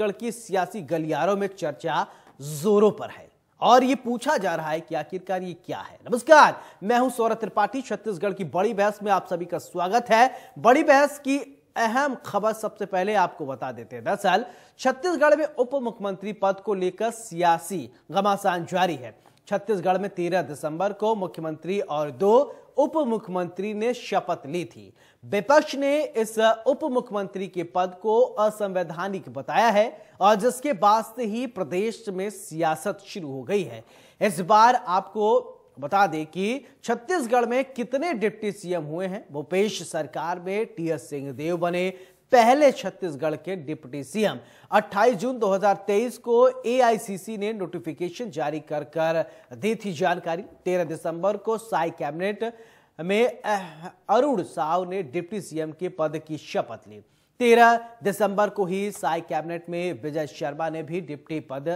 छत्तीसगढ़ की सियासी गलियारों में चर्चा जोरों पर है और ये पूछा जा रहा है कि आखिरकार ये क्या है। नमस्कार, मैं हूं सौरभ त्रिपाठी। छत्तीसगढ़ की बड़ी बहस में आप सभी का स्वागत है। बड़ी बहस की अहम खबर सबसे पहले आपको बता देते हैं। दरअसल छत्तीसगढ़ में उप मुख्यमंत्री पद को लेकर सियासी घमासान जारी है। छत्तीसगढ़ में 13 दिसंबर को मुख्यमंत्री और 2 उप मुख्यमंत्री ने शपथ ली थी। विपक्ष ने इस उप मुख्यमंत्री के पद को असंवैधानिक बताया है और जिसके बाद से ही प्रदेश में सियासत शुरू हो गई है। इस बार आपको बता दें कि छत्तीसगढ़ में कितने डिप्टी सीएम हुए हैं। भूपेश सरकार में टीएस सिंहदेव बने पहले छत्तीसगढ़ के डिप्टी सीएम। 28 जून 2023 को एआईसीसी ने नोटिफिकेशन जारी कर दी थी जानकारी। 13 दिसंबर को साई कैबिनेट में अरुण साव ने डिप्टी सीएम के पद की शपथ ली। 13 दिसंबर को ही साई कैबिनेट में विजय शर्मा ने भी डिप्टी पद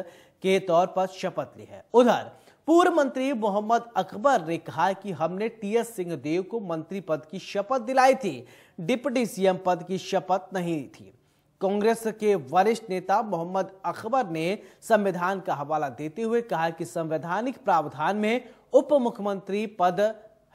के तौर पर शपथ ली है। उधर पूर्व मंत्री मोहम्मद अकबर ने कहा कि हमने टीएस सिंहदेव को मंत्री पद की शपथ दिलाई थी, डिप्टी सीएम पद की शपथ नहीं थी। कांग्रेस के वरिष्ठ नेता मोहम्मद अकबर ने संविधान का हवाला देते हुए कहा कि संवैधानिक प्रावधान में उप मुख्यमंत्री पद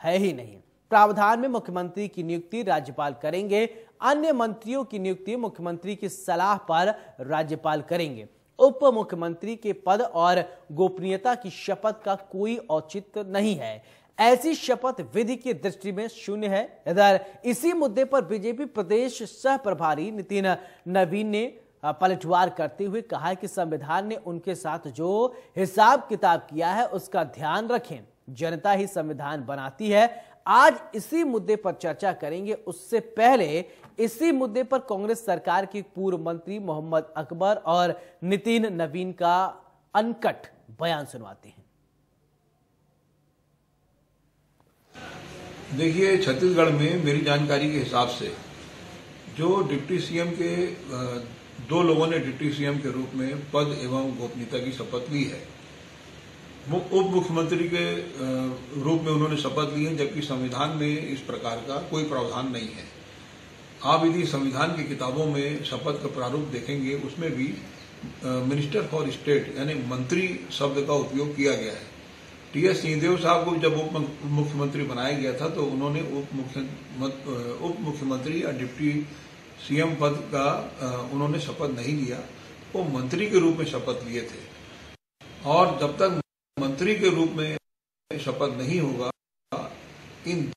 है ही नहीं। प्रावधान में मुख्यमंत्री की नियुक्ति राज्यपाल करेंगे, अन्य मंत्रियों की नियुक्ति मुख्यमंत्री की सलाह पर राज्यपाल करेंगे। उप मुख्यमंत्री के पद और गोपनीयता की शपथ का कोई औचित्य नहीं है। ऐसी शपथ विधि की दृष्टि में शून्य है। इधर इसी मुद्दे पर बीजेपी प्रदेश सह प्रभारी नितिन नवीन ने पलटवार करते हुए कहा कि संविधान ने उनके साथ जो हिसाब किताब किया है उसका ध्यान रखें। जनता ही संविधान बनाती है। आज इसी मुद्दे पर चर्चा करेंगे। उससे पहले इसी मुद्दे पर कांग्रेस सरकार के पूर्व मंत्री मोहम्मद अकबर और नितिन नवीन का अनकट बयान सुनवाते हैं। देखिए, छत्तीसगढ़ में मेरी जानकारी के हिसाब से जो डिप्टी सीएम के 2 लोगों ने डिप्टी सीएम के रूप में पद एवं गोपनीयता की शपथ ली है। उप मुख्यमंत्री के रूप में उन्होंने शपथ ली है, जबकि संविधान में इस प्रकार का कोई प्रावधान नहीं है। आप यदि संविधान की किताबों में शपथ का प्रारूप देखेंगे, उसमें भी मिनिस्टर फॉर स्टेट यानी मंत्री शब्द का उपयोग किया गया है। टीएस सिंहदेव साहब को जब उप मुख्यमंत्री बनाया गया था तो उन्होंने उप मुख्यमंत्री या डिप्टी सीएम पद का उन्होंने शपथ नहीं लिया, वो मंत्री के रूप में शपथ लिए थे। और जब तक मंत्री के रूप में शपथ नहीं होगा, इन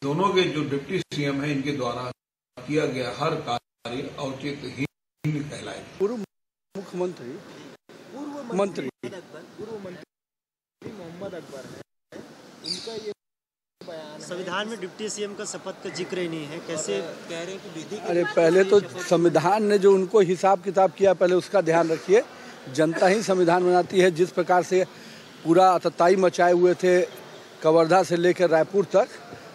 दोनों के जो डिप्टी सीएम हैं इनके द्वारा किया गया हर कार्य औचित्यहीन कहलाएगा। पूर्व मुख्यमंत्री मंत्री मोहम्मद अकबर है, उनका ये बयान संविधान में डिप्टी सीएम का शपथ का जिक्र ही नहीं है। कैसे कह रहे हैं कि विधि? अरे पहले तो संविधान ने जो उनको हिसाब किताब किया, पहले उसका ध्यान रखिए। जनता ही संविधान बनाती है। जिस प्रकार से पूरा अतताई मचाए हुए थे कवर्धा से लेकर रायपुर तक,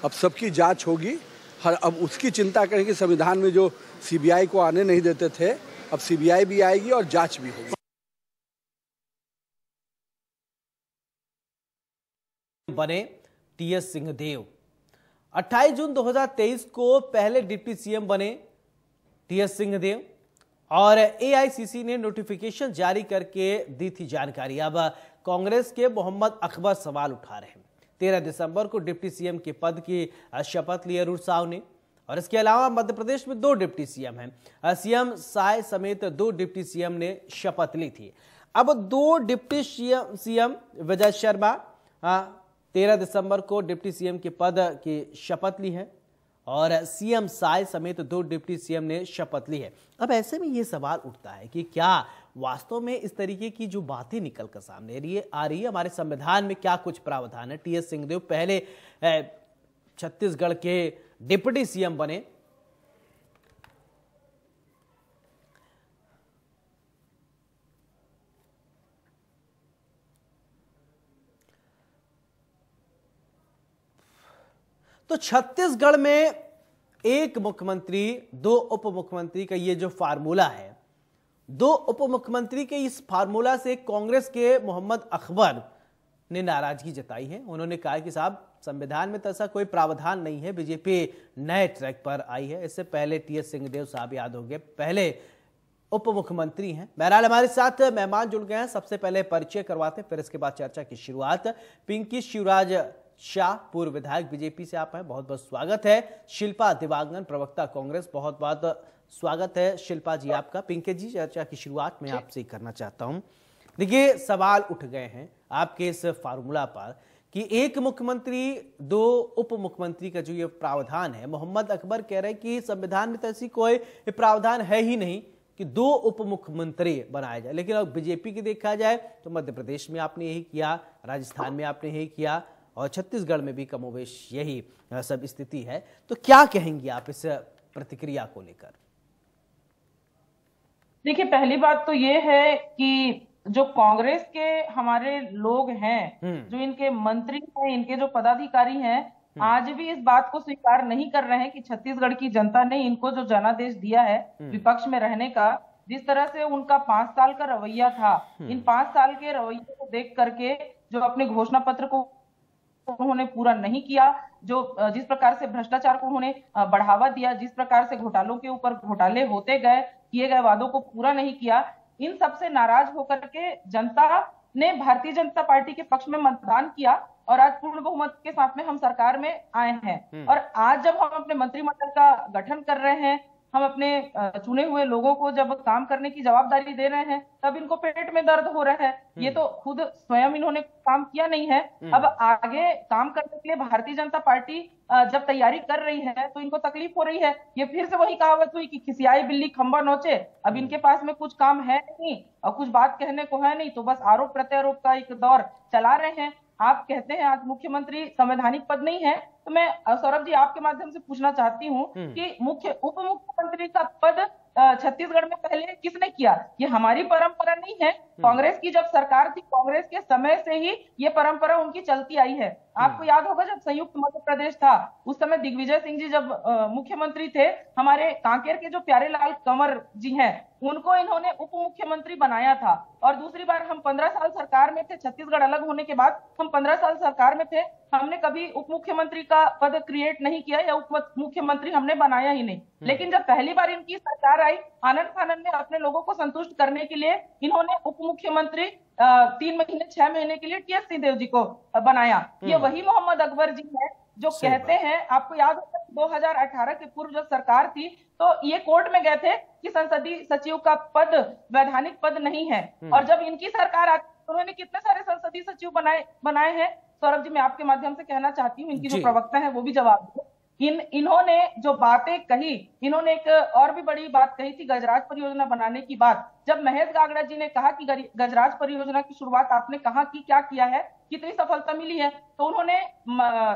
अब सबकी जांच होगी। अब उसकी चिंता करें कि संविधान में जो सीबीआई को आने नहीं देते थे, अब सीबीआई भी आएगी और जांच भी होगी। बने टीएस सिंहदेव 28 जून 2023 को पहले डिप्टी सीएम बने टीएस सिंहदेव और एआईसीसी ने नोटिफिकेशन जारी करके दी थी जानकारी। अब कांग्रेस के मोहम्मद अकबर सवाल उठा रहे हैं। 13 दिसंबर को डिप्टी सीएम के पद की शपथ ली अरुण साव ने और इसके अलावा मध्य प्रदेश में 2 डिप्टी सीएम हैं। सीएम साय समेत 2 डिप्टी सीएम ने शपथ ली थी। अब 2 डिप्टी सीएम विजय शर्मा 13 दिसंबर को डिप्टी सीएम के पद की शपथ ली है और सीएम साय समेत 2 डिप्टी सीएम ने शपथ ली है। अब ऐसे में ये सवाल उठता है कि क्या वास्तव में इस तरीके की जो बातें निकल कर सामने आ रही है, हमारे संविधान में क्या कुछ प्रावधान है? टीएस सिंहदेव पहले छत्तीसगढ़ के डिप्टी सीएम बने। तो छत्तीसगढ़ में 1 मुख्यमंत्री 2 उप मुख्यमंत्री का ये जो फार्मूला है, 2 उप मुख्यमंत्री के इस फार्मूला से कांग्रेस के मोहम्मद अकबर ने नाराजगी जताई है। उन्होंने कहा कि साहब संविधान में तो ऐसा कोई प्रावधान नहीं है, बीजेपी नए ट्रैक पर आई है। इससे पहले टीएस सिंहदेव साहब याद होंगे, पहले उप मुख्यमंत्री हैं। बहरहाल हमारे साथ मेहमान जुड़ गए हैं, सबसे पहले परिचय करवाते हैं, फिर इसके बाद चर्चा की शुरुआत। पिंकी शिवराज शाह, पूर्व विधायक बीजेपी से आप हैं, बहुत बहुत स्वागत है। शिल्पा दिवांगन, प्रवक्ता कांग्रेस, बहुत बहुत स्वागत है शिल्पा जी आपका। पिंकी जी, चर्चा की शुरुआत मैं आपसे करना चाहता हूं। देखिए, सवाल उठ गए हैं आपके इस फार्मूला पर कि एक मुख्यमंत्री दो उप मुख्यमंत्री का जो ये प्रावधान है, मोहम्मद अकबर कह रहे हैं कि संविधान में तो ऐसी कोई प्रावधान है ही नहीं कि दो उप मुख्यमंत्री बनाया जाए। लेकिन अब बीजेपी की देखा जाए तो मध्य प्रदेश में आपने यही किया, राजस्थान में आपने यही किया और छत्तीसगढ़ में भी कमोवेश यही सब स्थिति है। तो क्या कहेंगे आप इस प्रतिक्रिया को लेकर? देखिए, पहली बात तो ये है कि जो कांग्रेस के हमारे लोग हैं, जो इनके मंत्री हैं, इनके जो पदाधिकारी हैं, आज भी इस बात को स्वीकार नहीं कर रहे हैं कि छत्तीसगढ़ की जनता ने इनको जो जनादेश दिया है विपक्ष में रहने का, जिस तरह से उनका 5 साल का रवैया था, इन 5 साल के रवैये को देख करके जो अपने घोषणा पत्र को उन्होंने पूरा नहीं किया, जो जिस प्रकार से भ्रष्टाचार को उन्होंने बढ़ावा दिया, जिस प्रकार से घोटालों के ऊपर घोटाले होते गए, किए गए वादों को पूरा नहीं किया, इन सबसे नाराज होकर के जनता ने भारतीय जनता पार्टी के पक्ष में मतदान किया और आज पूर्ण बहुमत के साथ में हम सरकार में आए हैं। और आज जब हम अपने मंत्रिमंडल का गठन कर रहे हैं, हम अपने चुने हुए लोगों को जब काम करने की जवाबदारी दे रहे हैं, तब इनको पेट में दर्द हो रहा है। ये तो खुद स्वयं इन्होंने काम किया नहीं है। अब आगे काम करने के लिए भारतीय जनता पार्टी जब तैयारी कर रही है तो इनको तकलीफ हो रही है। ये फिर से वही कहावत हुई कि खिसियाई बिल्ली खंबा नोचे। अब इनके पास में कुछ काम है नहीं और कुछ बात कहने को है नहीं, तो बस आरोप प्रत्यारोप का एक दौर चला रहे हैं। आप कहते हैं आज मुख्यमंत्री संवैधानिक पद नहीं है, तो मैं सौरभ जी आपके माध्यम से पूछना चाहती हूँ कि उप मुख्यमंत्री का पद छत्तीसगढ़ में पहले किसने किया? ये हमारी परंपरा नहीं है। कांग्रेस की जब सरकार थी, कांग्रेस के समय से ही ये परंपरा उनकी चलती आई है। आपको याद होगा जब संयुक्त मध्य प्रदेश था, उस समय दिग्विजय सिंह जी जब मुख्यमंत्री थे, हमारे कांकेर के जो प्यारेलाल कंवर जी हैं, उनको इन्होंने उप मुख्यमंत्री बनाया था। और दूसरी बार हम 15 साल सरकार में थे, छत्तीसगढ़ अलग होने के बाद हम 15 साल सरकार में थे, हमने कभी उप मुख्यमंत्री का पद क्रिएट नहीं किया या उप मुख्यमंत्री हमने बनाया ही नहीं। लेकिन जब पहली बार इनकी सरकार आई, आनंद फानन में अपने लोगों को संतुष्ट करने के लिए इन्होंने उप मुख्यमंत्री 3 महीने 6 महीने के लिए टीएस सिंहदेव जी को बनाया। ये वही मोहम्मद अकबर जी है जो कहते हैं, आपको याद होगा 2018 के पूर्व जब सरकार थी तो ये कोर्ट में गए थे कि संसदीय सचिव का पद वैधानिक पद नहीं है। और जब इनकी सरकार आती तो उन्होंने कितने सारे संसदीय सचिव बनाए हैं। सौरभ जी, मैं आपके माध्यम से कहना चाहती हूँ, इनकी जो प्रवक्ता है वो भी जवाब दो। इन्होंने जो बातें कही, इन्होंने एक और भी बड़ी बात कही थी गजराज परियोजना बनाने की बात। जब महेश गागड़ा जी ने कहा कि गजराज परियोजना की शुरुआत आपने कहाँ की, क्या किया है, कितनी सफलता मिली है, तो उन्होंने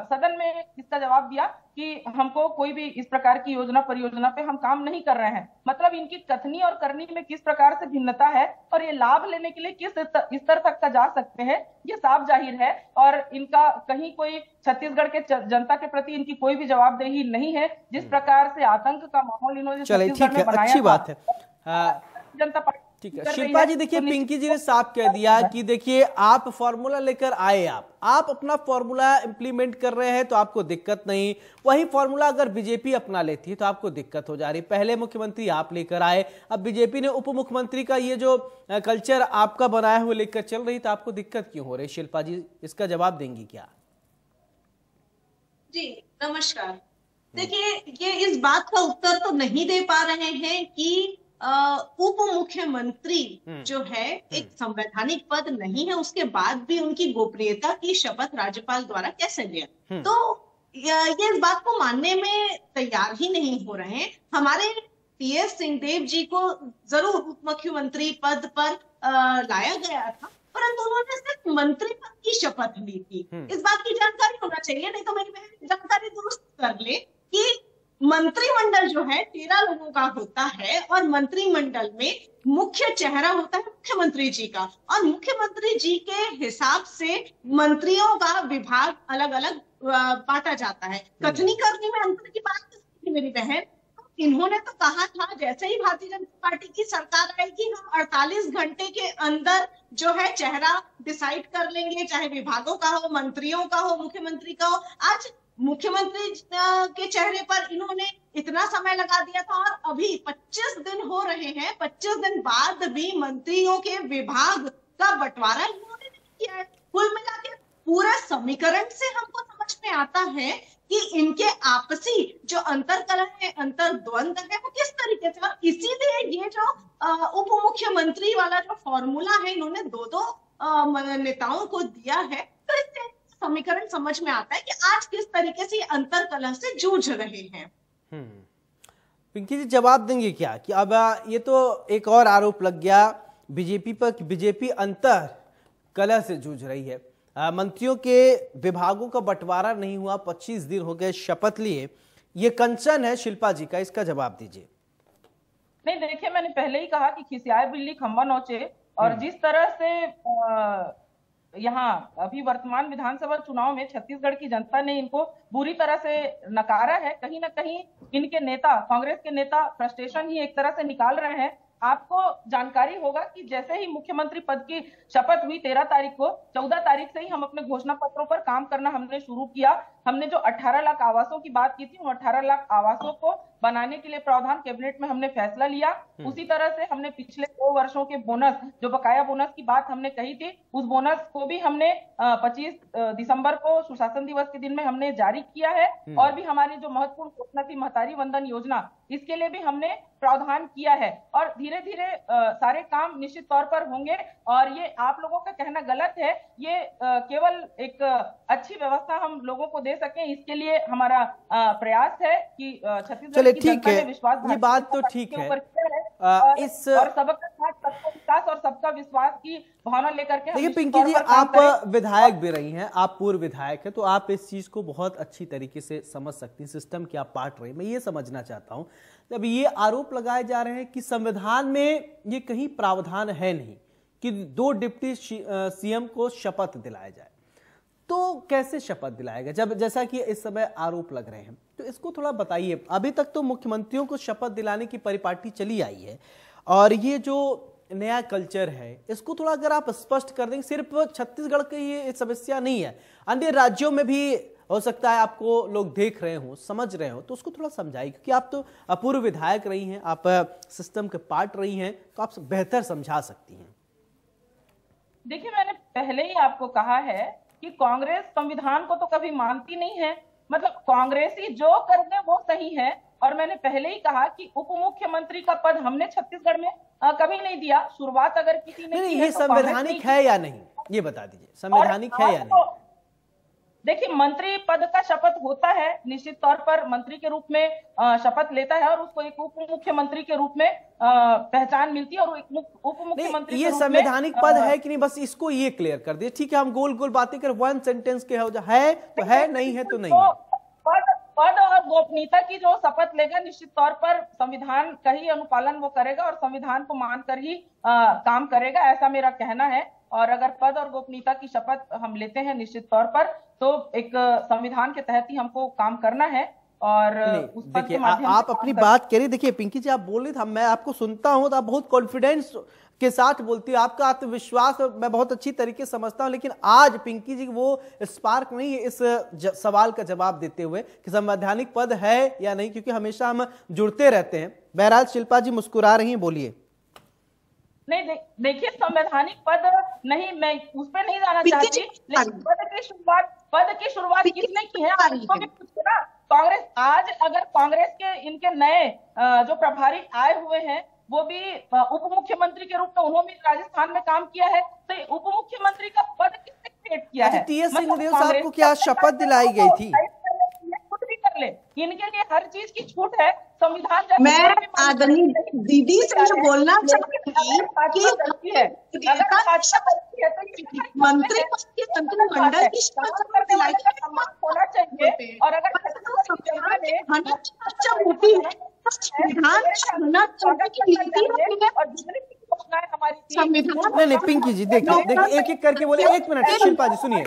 सदन में इसका जवाब दिया कि हमको कोई भी इस प्रकार की योजना परियोजना पे हम काम नहीं कर रहे हैं। मतलब इनकी कथनी और करनी में किस प्रकार से भिन्नता है और ये लाभ लेने के लिए किस स्तर तक का जा सकते हैं, ये साफ जाहिर है। और इनका कहीं कोई छत्तीसगढ़ के जनता के प्रति इनकी कोई भी जवाबदेही नहीं है। जिस प्रकार से आतंक का माहौल इन्होंने छत्तीसगढ़ में बनाया, अच्छी बात है जनता पार्टी। ठीक है शिल्पा जी, देखिए पिंकी जी ने साफ कह दिया कि देखिए आप फॉर्मूला लेकर आए, आप अपना फॉर्मूला इंप्लीमेंट कर रहे हैं तो आपको दिक्कत नहीं। वही फॉर्मूला अगर बीजेपी अपना लेती है तो आपको दिक्कत हो जा रही। पहले मुख्यमंत्री आप लेकर आए, अब बीजेपी ने उप मुख्यमंत्री का ये जो कल्चर आपका बनाया हुआ लेकर चल रही, तो आपको दिक्कत क्यों हो रही? शिल्पा जी इसका जवाब देंगी क्या? जी नमस्कार। देखिए, ये इस बात का उत्तर तो नहीं दे पा रहे हैं कि उप मुख्यमंत्री जो है एक संवैधानिक पद नहीं है, उसके बाद भी उनकी गोपनीयता की शपथ राज्यपाल द्वारा कैसे लिया। तो ये इस बात को मानने में तैयार ही नहीं हो रहे हैं। हमारे टीएस सिंहदेव जी को जरूर उप मुख्यमंत्री पद पर लाया गया था, परंतु उन्होंने सिर्फ मंत्री पद की शपथ ली थी। इस बात की जानकारी होना चाहिए, नहीं तो मेरी बहन जानकारी दुरुस्त कर ले कि मंत्रिमंडल जो है 13 लोगों का होता है और मंत्रिमंडल में मुख्य चेहरा होता है मुख्यमंत्री जी का, और मुख्यमंत्री जी के हिसाब से मंत्रियों का विभाग अलग अलग बांटा जाता है। कथनी करनी में अंतर की बात की मेरी बहन, इन्होंने तो कहा था जैसे ही भारतीय जनता पार्टी की सरकार आएगी हम 48 घंटे के अंदर जो है चेहरा डिसाइड कर लेंगे, चाहे विभागों का हो, मंत्रियों का हो, मुख्यमंत्री का हो। आज मुख्यमंत्री के चेहरे पर इन्होंने इतना समय लगा दिया था और अभी 25 दिन हो रहे हैं, 25 दिन बाद भी मंत्रियों के विभाग का बंटवारा इन्होंने नहीं किया है। कुल मिला के पूरे समीकरण से हमको समझ में आता है कि इनके आपसी जो अंतरकलह है, अंतर्द्वंद है, वो किस तरीके से, और इसीलिए ये जो उप मुख्यमंत्री वाला जो फॉर्मूला है इन्होंने दो नेताओं को दिया है, तो इससे समीकरण समझ में आता है कि आज किस तरीके से अंतरकलह से जूझ रहे हैं। पिंकी जी जवाब देंगे क्या कि अब ये तो एक और आरोप लग गया बीजेपी पर कि बीजेपी अंतर कलह से जूझ रही है, मंत्रियों के विभागों का बंटवारा नहीं हुआ, 25 दिन हो गए शपथ लिए, ये कंचन है शिल्पा जी का, इसका जवाब दीजिए। नहीं देखिए, मैंने पहले ही कहा कि खिसियाए बिल्ली खंबा नोचे, और जिस तरह से यहाँ अभी वर्तमान विधानसभा चुनाव में छत्तीसगढ़ की जनता ने इनको बुरी तरह से नकारा है, कहीं ना कहीं इनके नेता, कांग्रेस के नेता फ्रस्ट्रेशन ही एक तरह से निकाल रहे हैं। आपको जानकारी होगा कि जैसे ही मुख्यमंत्री पद की शपथ हुई 13 तारीख को, 14 तारीख से ही हम अपने घोषणा पत्रों पर काम करना हमने शुरू किया। हमने जो 18 लाख आवासों की बात की थी, उन 18 लाख आवासों को बनाने के लिए प्रावधान कैबिनेट में हमने फैसला लिया। उसी तरह से हमने पिछले 2 वर्षों के बोनस, जो बकाया बोनस की बात हमने कही थी, उस बोनस को भी हमने 25 दिसंबर को सुशासन दिवस के दिन में हमने जारी किया है। और भी हमारी जो महत्वपूर्ण घोषणा थी महतारी वंदन योजना, इसके लिए भी हमने प्रावधान किया है। और धीरे धीरे सारे काम निश्चित तौर पर होंगे। और ये आप लोगों का कहना गलत है, ये केवल एक अच्छी व्यवस्था हम लोगों को दे सकें, इसके लिए हमारा प्रयास है कि छत्तीसगढ़ की जनता में विश्वास, ये बात तो ठीक है, इस और सबका साथ सबका विकास और सबका विश्वास की भावना लेकर के। देखिए पिंकी जी, आप विधायक भी रही हैं, आप पूर्व विधायक हैं, तो आप इस चीज को बहुत अच्छी तरीके से समझ सकती हैं, सिस्टम की आप पार्ट रहे। मैं ये समझना चाहता हूं, जब ये आरोप लगाए जा रहे हैं कि संविधान में ये कहीं प्रावधान है नहीं कि 2 डिप्टी सीएम को शपथ दिलाया जाए, तो कैसे शपथ दिलाएगा, जब जैसा कि इस समय आरोप लग रहे हैं, तो इसको थोड़ा बताइए। अभी तक तो मुख्यमंत्रियों को शपथ दिलाने की परिपाटी चली आई है, और ये जो नया कल्चर है इसको थोड़ा अगर आप स्पष्ट कर देंगे, सिर्फ छत्तीसगढ़ की ये समस्या नहीं है, अन्य राज्यों में भी हो सकता है आपको लोग देख रहे हो, समझ रहे हो, तो उसको थोड़ा समझाइए, क्योंकि आप तो अपूर्व विधायक रही हैं, आप सिस्टम के पार्ट रही हैं, तो आप बेहतर समझा सकती हैं। देखिए, मैंने पहले ही आपको कहा है कि कांग्रेस संविधान को तो कभी मानती नहीं है, मतलब कांग्रेसी जो कर दे वो सही है। और मैंने पहले ही कहा कि उप मुख्यमंत्री का पद हमने छत्तीसगढ़ में कभी नहीं दिया। शुरुआत अगर किसी ने नहीं, ये संवैधानिक है या नहीं, ये बता दीजिए, संवैधानिक है या नहीं? देखिए, मंत्री पद का शपथ होता है, निश्चित तौर पर मंत्री के रूप में शपथ लेता है, और उसको एक उप मुख्यमंत्री के रूप में पहचान मिलती है, और एक उप मुख्यमंत्री ये संवैधानिक पद है कि नहीं, बस इसको ये क्लियर कर दिए। ठीक है, हम गोल गोल बातें कर, 1 सेंटेंस के है तो है, नहीं है तो नहीं है। पद और गोपनीयता की जो शपथ लेगा, निश्चित तौर पर संविधान का ही अनुपालन वो करेगा और संविधान को मानकर ही काम करेगा, ऐसा मेरा कहना है। और अगर पद और गोपनीयता की शपथ हम लेते हैं निश्चित तौर पर, तो एक संविधान के तहत ही हमको काम करना है। और देखिए, आप अपनी बात करिए। देखिए पिंकी जी, आप बोल रही थी, मैं आपको सुनता हूं तो आप बहुत कॉन्फिडेंस के साथ बोलती है, आपका आत्मविश्वास मैं बहुत अच्छी तरीके से समझता हूं, लेकिन आज पिंकी जी वो स्पार्क नहीं है इस सवाल का जवाब देते हुए कि संवैधानिक पद है या नहीं, क्योंकि हमेशा हम जुड़ते रहते हैं। बहरहाल शिल्पा जी मुस्कुरा रही हैं, बोलिए। नहीं, देखिए, संवैधानिक पद नहीं, मैं उस पर नहीं जाना चाहती, लेकिन पद की शुरुआत किसने की है उसको भी पूछो ना। कांग्रेस, आज अगर कांग्रेस के इनके नए जो प्रभारी आए हुए हैं, वो भी उप मुख्यमंत्री के रूप में, उन्होंने राजस्थान में काम किया है, तो उप मुख्यमंत्री का पद किसने क्रिएट किया है? टीएस सिंहदेव साहब को क्या शपथ दिलाई गई थी? खुद भी कर ले, इनके लिए हर चीज की छूट है। संविधान, मैं आदरणीय दीदी से जो बोलना चाहती कि मंत्री मंत्रिमंडल की शपथ दिलाई होना चाहिए, और अगर होती है संविधान। नहीं पिंकी जी, देखिए एक एक करके बोले। 1 मिनट शिल्पा जी सुनिए।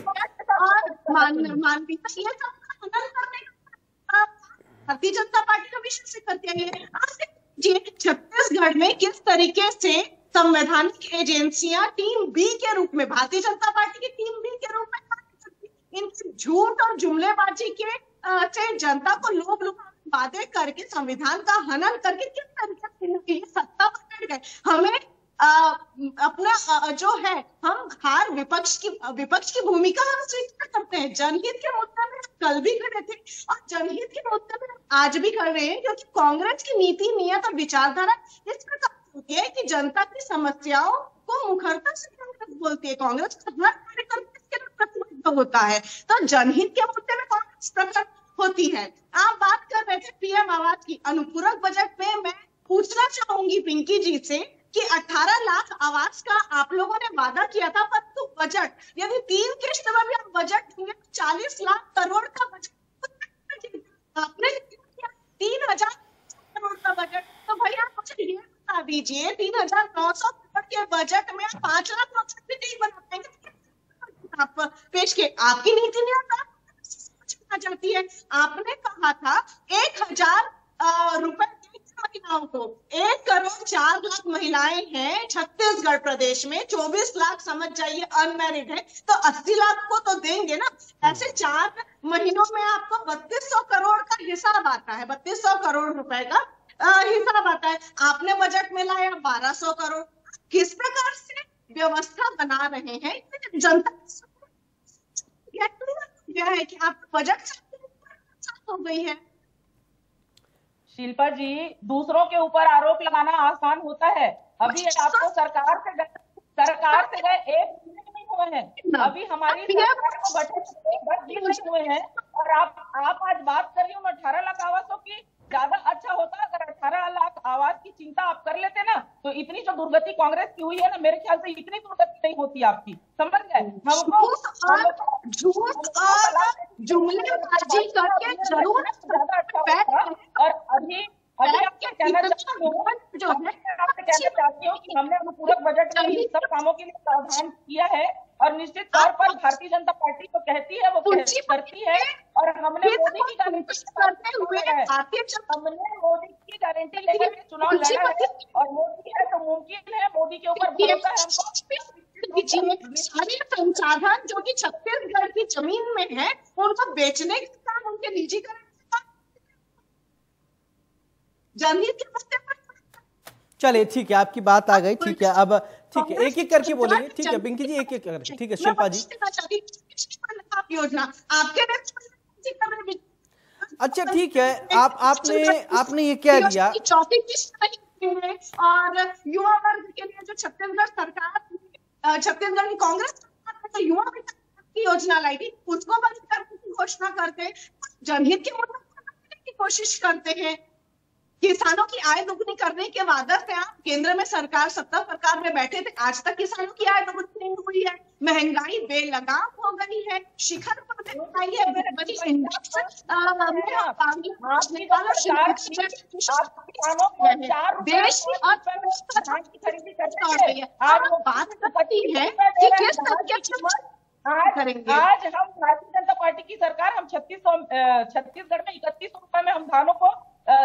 भारतीय जनता पार्टी का विशेष करते हैं छत्तीसगढ़ में किस तरीके से संवैधानिक एजेंसियां टीम बी के रूप में, भारतीय जनता पार्टी की टीम बी के रूप में इन झूठ और जुमलेबाजी के से जनता को लोभ वादे करके, संविधान का हनन करके किस तरीके से ये सत्ता पर बैठ गए। हमें अपना जो है, हम हार विपक्ष की भूमिका हम स्वीकार करते हैं। जनहित के मुद्दे में कल भी खड़े थे और जनहित के मुद्दे में आज भी खड़े हैं, क्योंकि कांग्रेस की नीति, नियत और विचारधारा इस प्रकार होती है कि जनता की समस्याओं को मुखरता से कांग्रेस बोलती है। कांग्रेस हर कार्यकर्ता इसके लिए प्रतिबद्ध होता है, तो जनहित के मुद्दे में कांग्रेस प्रकट होती है। आप बात कर रहे थे पीएम आवास की। अनुपूरक बजट में मैं पूछना चाहूंगी पिंकी जी से कि 18 लाख आवास का आप लोगों ने वादा किया था, परंतु बजट, यदि 3 किस्त में भी आप बजट देंगे 40 लाख करोड़ का बजट आपने 3000 करोड़ का बजट। तो भैया मुझे ये बता दीजिए, 3900 करोड़ के बजट में 5 लाख बजट भी नहीं बना पाएंगे। आप पेश के आपकी नीति नहीं जाती है। आपने कहा था 1000 रुपए महिलाओं को, 1 करोड़ 4 लाख महिलाएं हैं छत्तीसगढ़ प्रदेश में, 24 लाख समझ जाइए अनमैरिड है, तो 80 लाख को तो देंगे ना। ऐसे 4 महीनों में आपको 3200 करोड़ का हिसाब आता है, 3200 करोड़ रुपए का हिसाब आता है। आपने बजट में लाया 1200 करोड़। किस प्रकार से व्यवस्था बना रहे हैं जनता यह है कि आप बजट हो गई है। शिल्पा जी, दूसरों के ऊपर आरोप लगाना आसान होता है। अभी आपको सरकार से गए 1 महीने नहीं हुए हैं, अभी हमारी सरकार को बजट 10 दिन नहीं हुए हैं, और आप आज बात कर रही हूँ 18 लाख आवासों की। ज्यादा अच्छा होता अगर 18 लाख आवास की चिंता आप कर लेते ना, तो इतनी जो दुर्गति कांग्रेस की हुई है ना, मेरे ख्याल से इतनी दुर्गति नहीं होती आपकी, समझ गए। जुमलेबाजी करके जरूर ज्यादा अच्छा होता। और अभी आपके कहना चाहती हूँ कि हमने अनुपूरक बजट में इन सब कामों के लिए प्रावधान किया है, और निश्चित तौर पर भारतीय जनता पार्टी तो कहती है, वो करती है, और हमने मोदी की गारंटी करते हुए हमने मोदी की गारंटी लेकर के चुनाव लड़ा है, और मोदी है तो मुमकिन है, मोदी के ऊपर भरोसा है हमको। सारे संसाधन जो कि छत्तीसगढ़ की जमीन में है, उनको बेचने का काम उनके निजीकरण, जनहित के मुद्दे पर। चलिए ठीक है, आपकी बात आ गई, ठीक है। अब ठीक है, एक एक करके बोलेंगे, ठीक है पिंकी जी, एक एक करके, ठीक है। शिल्पा जी, योजना आपके, अच्छा ठीक है, आपने ये क्या दिया, चौथी किस्त और युवा वर्ग के लिए जो छत्तीसगढ़ सरकार, छत्तीसगढ़ की कांग्रेस तो युवा की योजना लाई थी, उसको बंद करने की घोषणा करते, जनहित के मुद्दे की कोशिश करते हैं। किसानों की आय दुगनी करने के वादे से आप केंद्र में सरकार, सत्ता सरकार में बैठे थे, आज तक किसानों की आय दुगनी नहीं हुई है। महंगाई बेलगाम हो गई है, शिखर पर महंगाई है। देश और खरीदी करते हैं। आज बात करती है कि किस तरीके से आज हम भारतीय जनता पार्टी की सरकार, हम छत्तीसगढ़ में 3100 रुपए में हम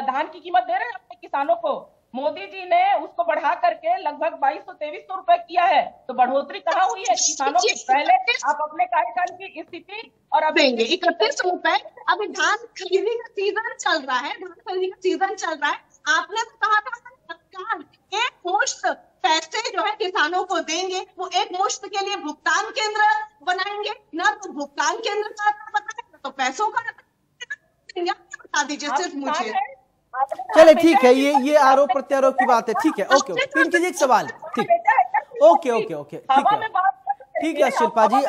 धान की कीमत दे रहे हैं अपने किसानों को। मोदी जी ने उसको बढ़ा करके लगभग 2200-2300 रुपए किया है, तो बढ़ोतरी कहाँ हुई है किसानों की? पहले आप अपने कार्यकाल की स्थिति और अब देंगे 31 रुपए। अभी धान खरीदी का सीजन चल रहा है, आपने तो कहा था सरकार एक मुश्त पैसे जो है किसानों को देंगे, वो एक मुश्त के लिए भुगतान केंद्र बनाएंगे ना, तो भुगतान केंद्र का बताएंगे तो पैसों का बता दीजिए सिर्फ मुझे। चले ठीक है, ये आरोप प्रत्यारोप की बात है, ठीक है। ओके पिंकी जी, एक सवाल, ठीक, ओके ठीक है शिल्पा जी,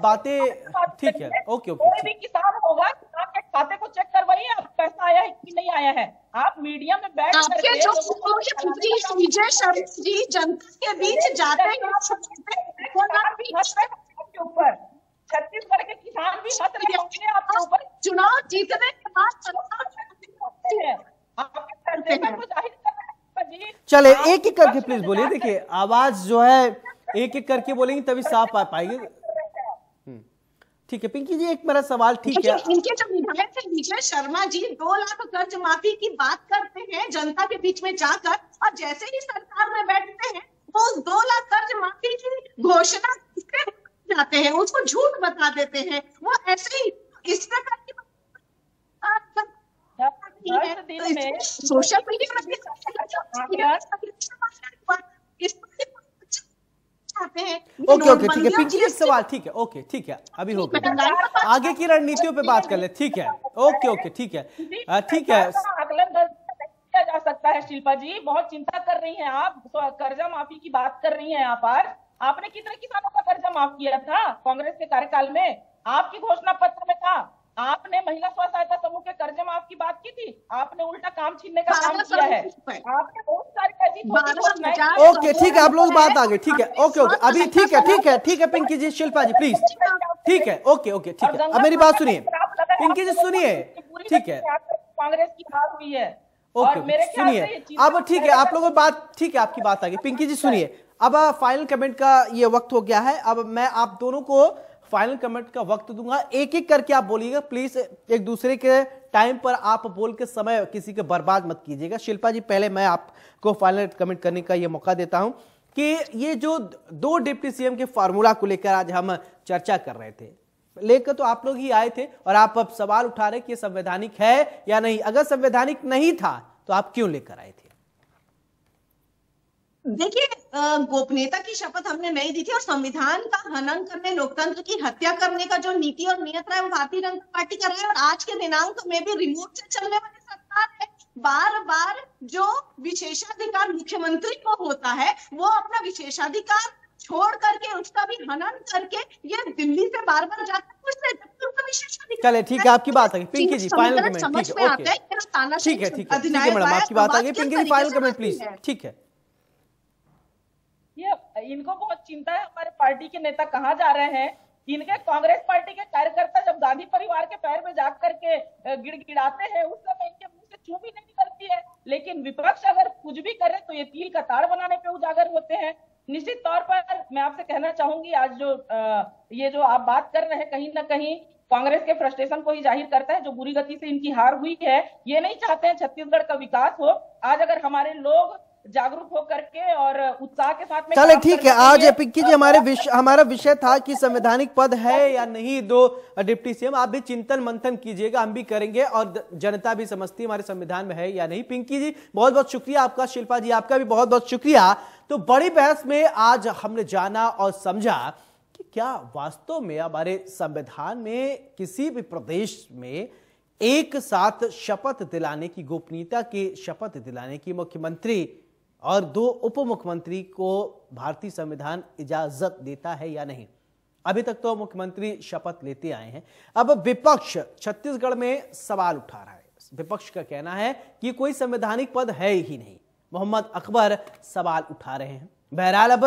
बातें ठीक है, ओके। कोई भी किसान होगा, आपके खाते को चेक करवाइए, आप पैसा आया है कि नहीं आया है। आप मीडिया में बैठ करके जो मुख्यमंत्री शर्मा जी जनता के बीच जाते हैं ऊपर, छत्तीसगढ़ के किसान भी हंस रहे होंगे आपके ऊपर। चुनाव जीतने के बाद चले एक एक करके प्लीज बोलिए। देखिए आवाज जो है एक एक करके बोलेंगे तभी साफ आ पाएगी, ठीक है। पिंकी जी, एक मेरा सवाल, ठीक है, इनके जो विधायक है विजय शर्मा जी 2 लाख कर्ज माफी की बात करते हैं जनता के बीच में जाकर, और जैसे ही सरकार में बैठते हैं वो 2 लाख कर्ज माफी की घोषणा जाते हैं, उसको झूठ बता देते हैं। वो ऐसे ही इस प्रकार की नहीं है, तो सोशल मीडिया में चाहते हैं। ओके ठीक है पिंकी जी, सवाल ठीक है, ओके ठीक है, अभी हो गया, आगे की रणनीतियों पे बात कर ले, ठीक है, ओके ठीक है, ठीक है। किया जा सकता है शिल्पा जी, बहुत चिंता कर रही हैं आप, कर्जा माफी की बात कर रही हैं यहाँ पर। आपने कितने किसानों का कर्जा माफ किया था कांग्रेस के कार्यकाल में? आपकी घोषणा पत्र में था। आपने महिला स्व सहायता समूह के कर्जे माफ की बात की थी, आपने उल्टा काम छीनने का काम किया है। आपने बहुत सारी ऐसी ओके ठीक है, आप लोग बात आ गई, ठीक है, ओके अभी ठीक है पिंकी जी, शिल्पा जी प्लीज, ठीक है, ओके ठीक है, अब मेरी बात सुनिए पिंकी जी, सुनिए, ठीक है, कांग्रेस की हार हुई है। ओके सुनिए, अब ठीक है, आप लोगों की बात, ठीक है, आपकी बात आ गई। पिंकी जी सुनिए, अब फाइनल कमेंट का ये वक्त हो गया है, अब मैं आप दोनों को फाइनल कमेंट का वक्त दूंगा, एक एक करके आप बोलिएगा प्लीज, एक दूसरे के टाइम पर आप बोल के समय किसी के बर्बाद मत कीजिएगा। शिल्पा जी पहले मैं आपको फाइनल कमेंट करने का ये मौका देता हूं कि ये जो 2 डिप्टी सीएम के फार्मूला को लेकर आज हम चर्चा कर रहे थे, लेकर तो आप लोग ही आए थे और आप अब सवाल उठा रहे कि ये संवैधानिक है या नहीं। अगर संवैधानिक नहीं था तो आप क्यों लेकर आए थे? देखिए, गोपनीयता की शपथ हमने नहीं दी थी और संविधान का हनन करने, लोकतंत्र की हत्या करने का जो नीति और नियत रहा है वो भारतीय जनता पार्टी कर रहा है। और आज के दिनांक में भी रिमोट से चलने वाली सरकार है। बार बार जो विशेषाधिकार मुख्यमंत्री को होता है वो अपना विशेषाधिकार छोड़ करके, उसका भी हनन करके, ये दिल्ली से बार बार जाकर पूछते हैं जबकि उनका विशेषाधिकार। चले ठीक है, आपकी बात आ गई पिंकी जी, फाइनल कमेंट, ठीक है मैडम, आपकी बात आ गई पिंकी जी, फाइनल कमेंट प्लीज, ठीक है। ये इनको बहुत चिंता है हमारे पार्टी के नेता कहाँ जा रहे हैं। इनके कांग्रेस पार्टी के कार्यकर्ता जब गांधी परिवार के पैर में जाकर के गिड़गिड़ाते हैं उस समय इनके मुंह से चू भी नहीं निकलती है, लेकिन विपक्ष अगर कुछ भी करे तो ये तिल का ताड़ बनाने पे उजागर होते हैं। निश्चित तौर पर मैं आपसे कहना चाहूंगी, आज जो ये जो आप बात कर रहे हैं कहीं ना कहीं कांग्रेस के फ्रस्ट्रेशन को ही जाहिर करता है, जो बुरी गति से इनकी हार हुई है। ये नहीं चाहते हैं छत्तीसगढ़ का विकास हो। आज अगर हमारे लोग जागरूक होकर के और उत्साह के साथ में, चले ठीक है, आज पिंकी जी हमारा विषय था कि संवैधानिक पद है या नहीं 2 डिप्टी सीएम। आप भी चिंतन मंथन कीजिएगा, हम भी करेंगे और जनता भी समझती है हमारे संविधान में है या नहीं। पिंकी जी बहुत बहुत शुक्रिया आपका, शिल्पा जी आपका भी बहुत बहुत शुक्रिया। तो बड़ी बहस में आज हमने जाना और समझा कि क्या वास्तव में हमारे संविधान में किसी भी प्रदेश में एक साथ शपथ दिलाने की, गोपनीयता की शपथ दिलाने की मुख्यमंत्री और 2 उप मुख्यमंत्री को भारतीय संविधान इजाजत देता है या नहीं। अभी तक तो मुख्यमंत्री शपथ लेते आए हैं। अब विपक्ष छत्तीसगढ़ में सवाल उठा रहा है। विपक्ष का कहना है कि कोई संवैधानिक पद है ही नहीं। मोहम्मद अकबर सवाल उठा रहे हैं। बहरहाल अब